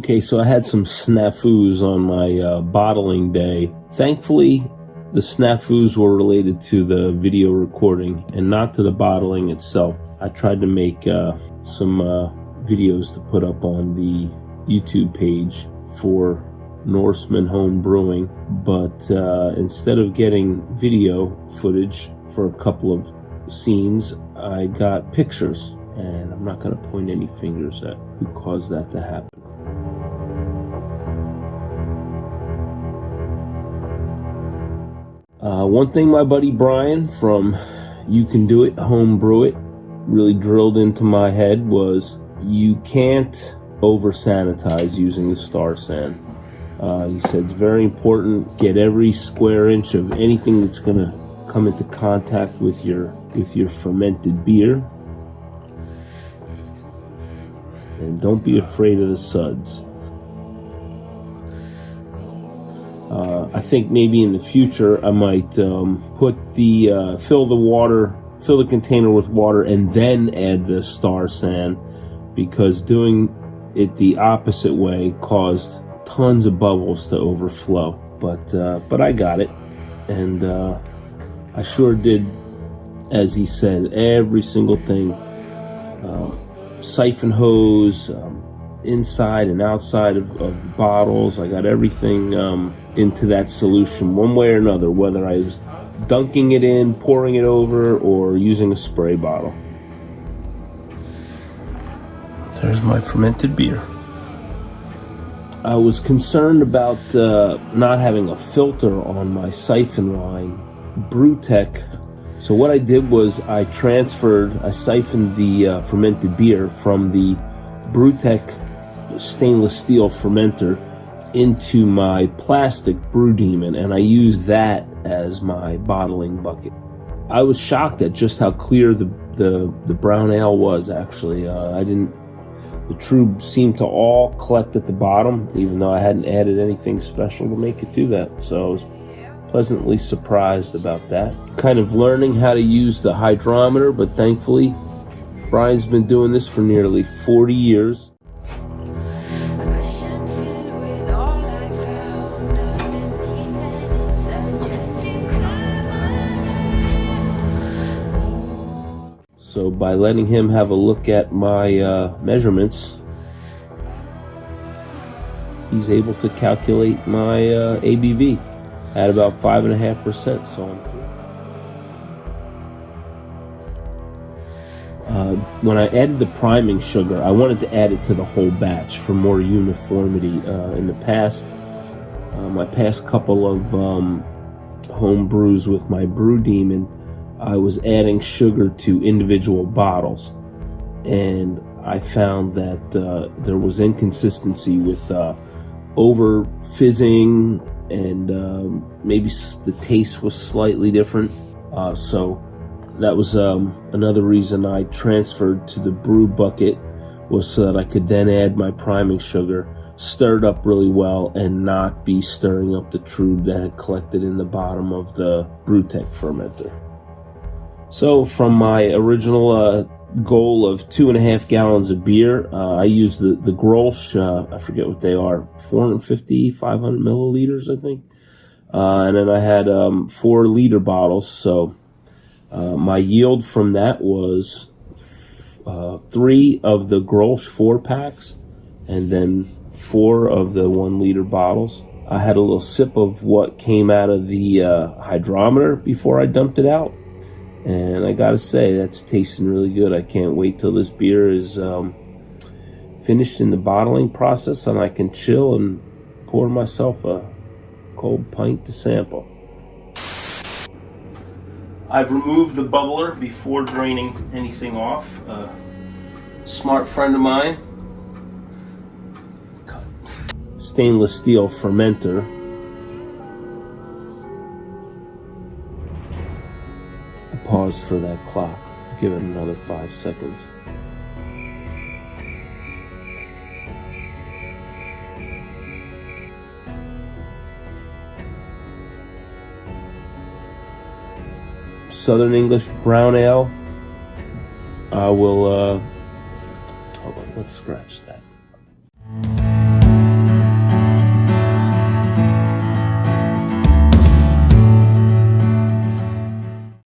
Okay, so I had some snafus on my bottling day. Thankfully, the snafus were related to the video recording and not to the bottling itself. I tried to make some videos to put up on the YouTube page for Norseman Home Brewing, but instead of getting video footage for a couple of scenes, I got pictures, and I'm not going to point any fingers at who caused that to happen. One thing my buddy Brian from You Can Do It, Home Brew It really drilled into my head was you can't over sanitize using the Star San. He said it's very important, get every square inch of anything that's going to come into contact with your fermented beer, and don't be afraid of the suds. I think maybe in the future I might put the fill the container with water and then add the Star San, because doing it the opposite way caused tons of bubbles to overflow. But I got it, and I sure did, as he said, every single thing. Siphon hose, inside and outside of the bottles. I got everything into that solution one way or another, whether I was dunking it in, pouring it over, or using a spray bottle. There's my fermented beer. I was concerned about not having a filter on my siphon line, BrewTech. So what I did was I siphoned the fermented beer from the BrewTech stainless steel fermenter into my plastic Brew Demon, and I used that as my bottling bucket. I was shocked at just how clear the brown ale was, actually. The trub seemed to all collect at the bottom, even though I hadn't added anything special to make it do that. So I was pleasantly surprised about that. Kind of learning how to use the hydrometer, but thankfully, Brian's been doing this for nearly 40 years. So by letting him have a look at my measurements, he's able to calculate my ABV at about 5.5%. So I'm through. When I added the priming sugar, I wanted to add it to the whole batch for more uniformity. In the past, my past couple of home brews with my Brew Demon, I was adding sugar to individual bottles, and I found that there was inconsistency with over fizzing, and maybe the taste was slightly different. So that was another reason I transferred to the brew bucket, was so that I could then add my priming sugar, stir it up really well, and not be stirring up the trub that had collected in the bottom of the BrewTech fermenter. So from my original goal of 2.5 gallons of beer, I used the Grolsch, I forget what they are, 450, 500 milliliters, I think. And then I had 4-liter bottles. So my yield from that was 3 of the Grolsch 4-packs, and then 4 of the 1-liter bottles. I had a little sip of what came out of the hydrometer before I dumped it out. And I gotta say, that's tasting really good. I can't wait till this beer is finished in the bottling process and I can chill and pour myself a cold pint to sample. I've removed the bubbler before draining anything off. Smart friend of mine. Stainless steel fermenter. Pause for that clock. Give it another 5 seconds. Southern English brown ale. I will, hold on, let's scratch that.